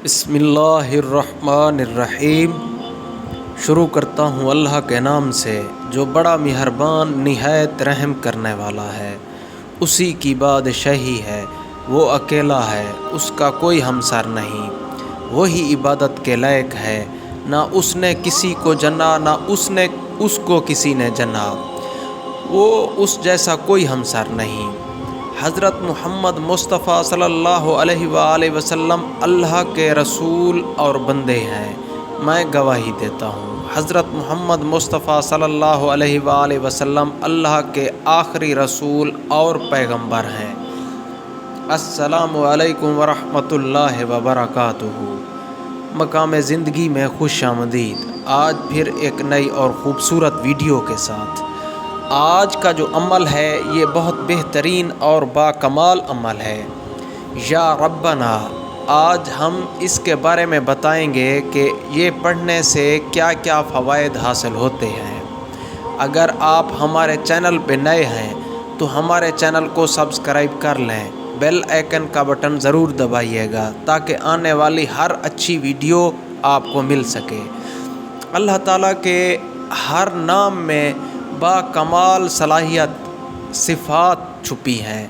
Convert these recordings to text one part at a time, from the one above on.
بسم اللہ الرحمن الرحیم۔ شروع کرتا ہوں اللہ کے نام سے جو بڑا مہربان نہایت رحم کرنے والا ہے۔ اسی کی بادشاہی ہے، وہ اکیلا ہے، اس کا کوئی ہمسر نہیں، وہی عبادت کے لائق ہے، نہ اس نے کسی کو جنا نہ اس کو کسی نے جنا، وہ اس جیسا کوئی ہمسر نہیں۔ حضرت محمد مصطفیٰ صلی اللہ علیہ وآلہ وسلم اللہ کے رسول اور بندے ہیں، میں گواہی دیتا ہوں۔ حضرت محمد مصطفیٰ صلی اللہ علیہ وآلہ وسلم اللہ کے آخری رسول اور پیغمبر ہیں۔ السلام علیکم ورحمۃ اللہ وبرکاتہ۔ مقام زندگی میں خوش آمدید۔ آج پھر ایک نئی اور خوبصورت ویڈیو کے ساتھ۔ آج کا جو عمل ہے یہ بہت بہترین اور باکمال عمل ہے، یا ربنا۔ آج ہم اس کے بارے میں بتائیں گے کہ یہ پڑھنے سے کیا کیا فوائد حاصل ہوتے ہیں۔ اگر آپ ہمارے چینل پہ نئے ہیں تو ہمارے چینل کو سبسکرائب کر لیں، بیل آئیکن کا بٹن ضرور دبائیے گا تاکہ آنے والی ہر اچھی ویڈیو آپ کو مل سکے۔ اللہ تعالیٰ کے ہر نام میں با کمال صلاحیت صفات چھپی ہیں۔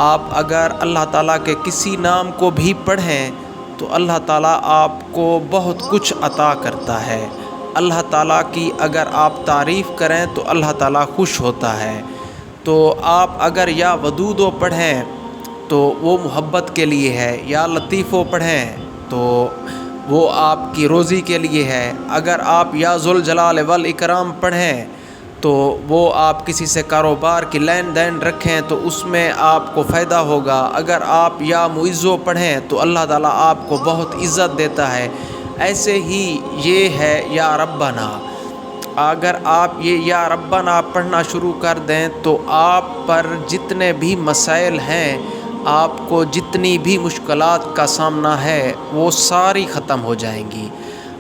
آپ اگر اللہ تعالیٰ کے کسی نام کو بھی پڑھیں تو اللہ تعالیٰ آپ کو بہت کچھ عطا کرتا ہے۔ اللہ تعالیٰ کی اگر آپ تعریف کریں تو اللہ تعالیٰ خوش ہوتا ہے۔ تو آپ اگر یا ودودو پڑھیں تو وہ محبت کے لیے ہے، یا لطیفو پڑھیں تو وہ آپ کی روزی کے لیے ہے۔ اگر آپ یا ذوالجلال والاکرام پڑھیں تو وہ آپ کسی سے کاروبار کی لین دین رکھیں تو اس میں آپ کو فائدہ ہوگا۔ اگر آپ یا معزو پڑھیں تو اللہ تعالیٰ آپ کو بہت عزت دیتا ہے۔ ایسے ہی یہ ہے یا ربنا۔ اگر آپ یہ یا ربنا پڑھنا شروع کر دیں تو آپ پر جتنے بھی مسائل ہیں، آپ کو جتنی بھی مشکلات کا سامنا ہے وہ ساری ختم ہو جائیں گی۔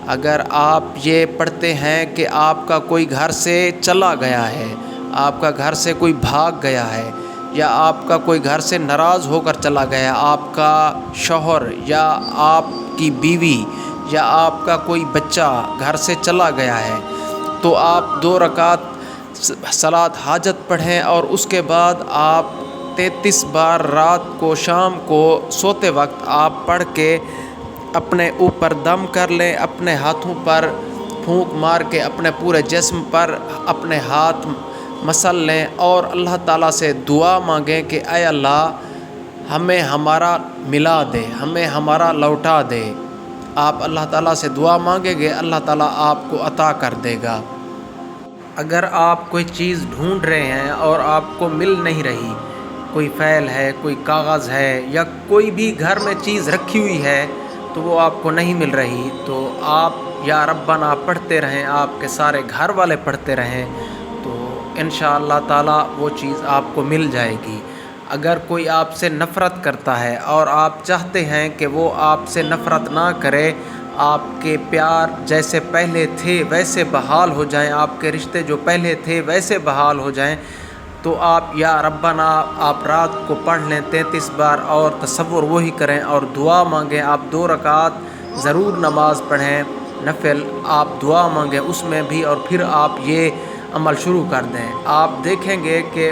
اگر آپ یہ پڑھتے ہیں کہ آپ کا کوئی گھر سے چلا گیا ہے، آپ کا گھر سے کوئی بھاگ گیا ہے، یا آپ کا کوئی گھر سے ناراض ہو کر چلا گیا، آپ کا شوہر یا آپ کی بیوی یا آپ کا کوئی بچہ گھر سے چلا گیا ہے، تو آپ 2 رکعت صلاۃ حاجت پڑھیں اور اس کے بعد آپ 33 بار رات کو شام کو سوتے وقت آپ پڑھ کے اپنے اوپر دم کر لیں، اپنے ہاتھوں پر پھونک مار کے اپنے پورے جسم پر اپنے ہاتھ مسل لیں اور اللہ تعالیٰ سے دعا مانگیں کہ اے اللہ ہمیں ہمارا ملا دے، ہمیں ہمارا لوٹا دے۔ آپ اللہ تعالیٰ سے دعا مانگیں گے، اللہ تعالیٰ آپ کو عطا کر دے گا۔ اگر آپ کوئی چیز ڈھونڈ رہے ہیں اور آپ کو مل نہیں رہی، کوئی فائل ہے، کوئی کاغذ ہے، یا کوئی بھی گھر میں چیز رکھی ہوئی ہے تو وہ آپ کو نہیں مل رہی، تو آپ یا ربنا پڑھتے رہیں، آپ کے سارے گھر والے پڑھتے رہیں تو انشاءاللہ تعالیٰ وہ چیز آپ کو مل جائے گی۔ اگر کوئی آپ سے نفرت کرتا ہے اور آپ چاہتے ہیں کہ وہ آپ سے نفرت نہ کرے، آپ کے پیار جیسے پہلے تھے ویسے بحال ہو جائیں، آپ کے رشتے جو پہلے تھے ویسے بحال ہو جائیں، تو آپ یا ربنا آپ رات کو پڑھ لیں 33 بار اور تصور وہی کریں اور دعا مانگیں۔ آپ 2 رکعت ضرور نماز پڑھیں، نفل آپ دعا مانگیں اس میں بھی، اور پھر آپ یہ عمل شروع کر دیں۔ آپ دیکھیں گے کہ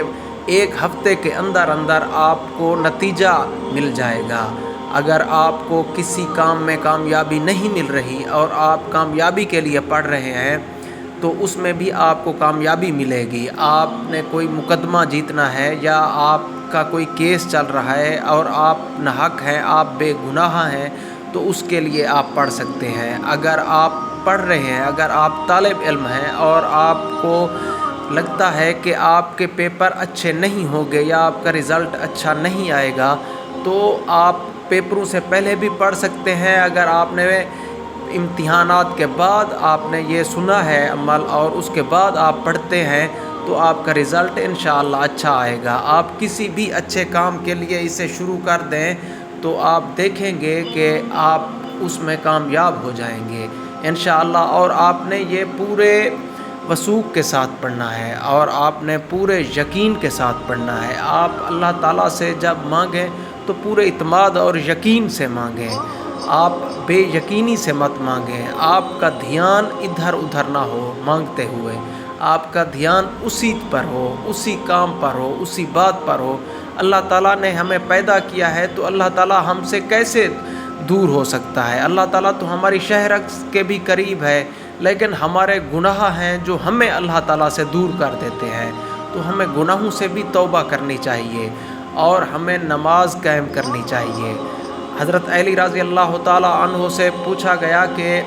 1 ہفتے کے اندر آپ کو نتیجہ مل جائے گا۔ اگر آپ کو کسی کام میں کامیابی نہیں مل رہی اور آپ کامیابی کے لیے پڑھ رہے ہیں تو اس میں بھی آپ کو کامیابی ملے گی۔ آپ نے کوئی مقدمہ جیتنا ہے یا آپ کا کوئی کیس چل رہا ہے اور آپ ناحق ہیں، آپ بے گناہ ہیں، تو اس کے لیے آپ پڑھ سکتے ہیں۔ اگر آپ پڑھ رہے ہیں، اگر آپ طالب علم ہیں اور آپ کو لگتا ہے کہ آپ کے پیپر اچھے نہیں ہوں گے یا آپ کا رزلٹ اچھا نہیں آئے گا، تو آپ پیپروں سے پہلے بھی پڑھ سکتے ہیں۔ اگر آپ نے امتحانات کے بعد آپ نے یہ سنا ہے عمل اور اس کے بعد آپ پڑھتے ہیں تو آپ کا رزلٹ انشاءاللہ اچھا آئے گا۔ آپ کسی بھی اچھے کام کے لیے اسے شروع کر دیں تو آپ دیکھیں گے کہ آپ اس میں کامیاب ہو جائیں گے انشاءاللہ۔ اور آپ نے یہ پورے وثوق کے ساتھ پڑھنا ہے اور آپ نے پورے یقین کے ساتھ پڑھنا ہے۔ آپ اللہ تعالیٰ سے جب مانگیں تو پورے اعتماد اور یقین سے مانگیں۔ آپ بے یقینی سے مت مانگیں، آپ کا دھیان ادھر ادھر نہ ہو مانگتے ہوئے، آپ کا دھیان اسی پر ہو، اسی کام پر ہو، اسی بات پر ہو۔ اللہ تعالیٰ نے ہمیں پیدا کیا ہے تو اللہ تعالیٰ ہم سے کیسے دور ہو سکتا ہے؟ اللہ تعالیٰ تو ہماری شہرت کے بھی قریب ہے، لیکن ہمارے گناہ ہیں جو ہمیں اللہ تعالیٰ سے دور کر دیتے ہیں۔ تو ہمیں گناہوں سے بھی توبہ کرنی چاہیے اور ہمیں نماز قائم کرنی چاہیے۔ حضرت علی رضی اللہ تعالیٰ عنہ سے پوچھا گیا کہ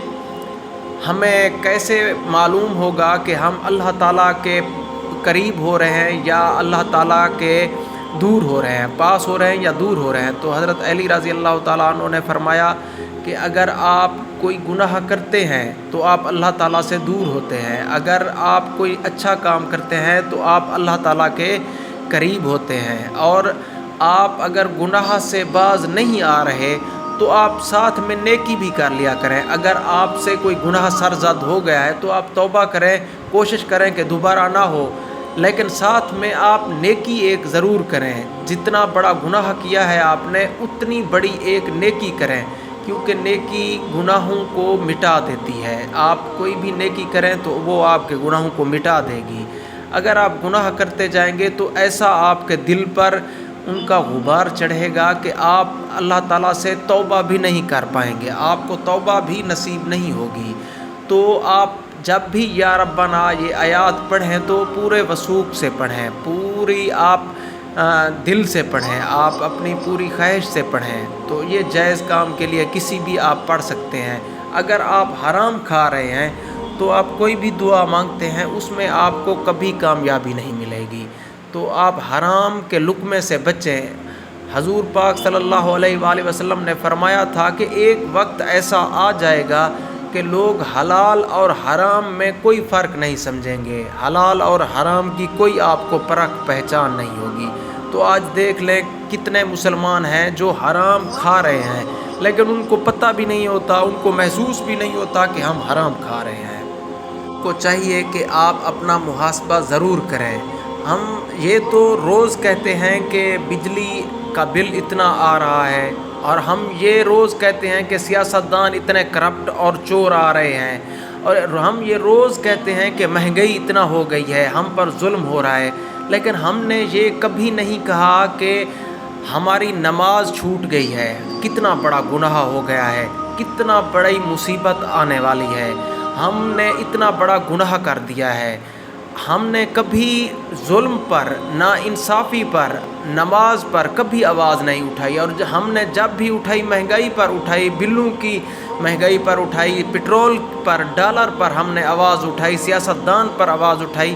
ہمیں کیسے معلوم ہوگا کہ ہم اللہ تعالیٰ کے قریب ہو رہے ہیں یا اللہ تعالیٰ کے دور ہو رہے ہیں، پاس ہو رہے ہیں یا دور ہو رہے ہیں؟ تو حضرت علی رضی اللہ تعالیٰ عنہ نے فرمایا کہ اگر آپ کوئی گناہ کرتے ہیں تو آپ اللہ تعالیٰ سے دور ہوتے ہیں، اگر آپ کوئی اچھا کام کرتے ہیں تو آپ اللہ تعالیٰ کے قریب ہوتے ہیں، اور آپ اگر گناہ سے باز نہیں آ رہے تو آپ ساتھ میں نیکی بھی کر لیا کریں۔ اگر آپ سے کوئی گناہ سرزد ہو گیا ہے تو آپ توبہ کریں، کوشش کریں کہ دوبارہ نہ ہو، لیکن ساتھ میں آپ نیکی ایک ضرور کریں۔ جتنا بڑا گناہ کیا ہے آپ نے اتنی بڑی ایک نیکی کریں، کیونکہ نیکی گناہوں کو مٹا دیتی ہے۔ آپ کوئی بھی نیکی کریں تو وہ آپ کے گناہوں کو مٹا دے گی۔ اگر آپ گناہ کرتے جائیں گے تو ایسا آپ کے دل پر ان کا غبار چڑھے گا کہ آپ اللہ تعالیٰ سے توبہ بھی نہیں کر پائیں گے، آپ کو توبہ بھی نصیب نہیں ہوگی۔ تو آپ جب بھی یا ربنا یہ آیات پڑھیں تو پورے وثوق سے پڑھیں، پوری آپ دل سے پڑھیں، آپ اپنی پوری خواہش سے پڑھیں۔ تو یہ جائز کام کے لیے کسی بھی آپ پڑھ سکتے ہیں۔ اگر آپ حرام کھا رہے ہیں تو آپ کوئی بھی دعا مانگتے ہیں اس میں آپ کو کبھی کامیابی نہیں ملے گی۔ تو آپ حرام کے لقمے سے بچیں۔ حضور پاک صلی اللہ علیہ وآلہ وسلم نے فرمایا تھا کہ ایک وقت ایسا آ جائے گا کہ لوگ حلال اور حرام میں کوئی فرق نہیں سمجھیں گے، حلال اور حرام کی کوئی آپ کو پرکھ پہچان نہیں ہوگی۔ تو آج دیکھ لیں کتنے مسلمان ہیں جو حرام کھا رہے ہیں، لیکن ان کو پتہ بھی نہیں ہوتا، ان کو محسوس بھی نہیں ہوتا کہ ہم حرام کھا رہے ہیں۔ کو چاہیے کہ آپ اپنا محاسبہ ضرور کریں۔ ہم یہ تو روز کہتے ہیں کہ بجلی کا بل اتنا آ رہا ہے، اور ہم یہ روز کہتے ہیں کہ سیاستدان اتنے کرپٹ اور چور آ رہے ہیں، اور ہم یہ روز کہتے ہیں کہ مہنگائی اتنا ہو گئی ہے، ہم پر ظلم ہو رہا ہے، لیکن ہم نے یہ کبھی نہیں کہا کہ ہماری نماز چھوٹ گئی ہے، کتنا بڑا گناہ ہو گیا ہے، کتنا بڑی مصیبت آنے والی ہے، ہم نے اتنا بڑا گناہ کر دیا ہے۔ ہم نے کبھی ظلم پر، ناانصافی پر، نماز پر کبھی آواز نہیں اٹھائی، اور ہم نے جب بھی اٹھائی مہنگائی پر اٹھائی، بلوں کی مہنگائی پر اٹھائی، پٹرول پر، ڈالر پر ہم نے آواز اٹھائی، سیاستدان پر آواز اٹھائی۔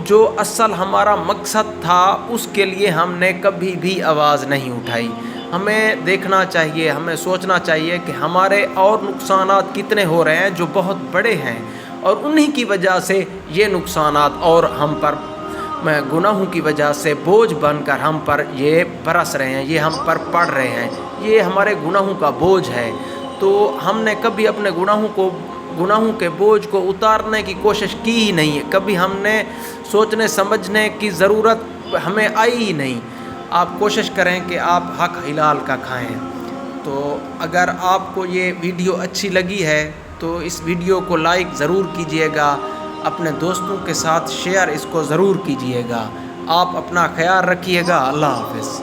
جو اصل ہمارا مقصد تھا اس کے لیے ہم نے کبھی بھی آواز نہیں اٹھائی۔ ہمیں دیکھنا چاہیے، ہمیں سوچنا چاہیے کہ ہمارے اور نقصانات کتنے ہو رہے ہیں جو بہت بڑے ہیں، اور انہی کی وجہ سے یہ نقصانات اور ہم پر گناہوں کی وجہ سے بوجھ بن کر ہم پر یہ برس رہے ہیں، یہ ہم پر پڑ رہے ہیں، یہ ہمارے گناہوں کا بوجھ ہے۔ تو ہم نے کبھی اپنے گناہوں کے بوجھ کو اتارنے کی کوشش کی ہی نہیں ہے، کبھی ہم نے سوچنے سمجھنے کی ضرورت ہمیں آئی ہی نہیں۔ آپ کوشش کریں کہ آپ حق حلال کا کھائیں۔ تو اگر آپ کو یہ ویڈیو اچھی لگی ہے تو اس ویڈیو کو لائک ضرور کیجئے گا، اپنے دوستوں کے ساتھ شیئر اس کو ضرور کیجئے گا۔ آپ اپنا خیال رکھیے گا۔ اللہ حافظ۔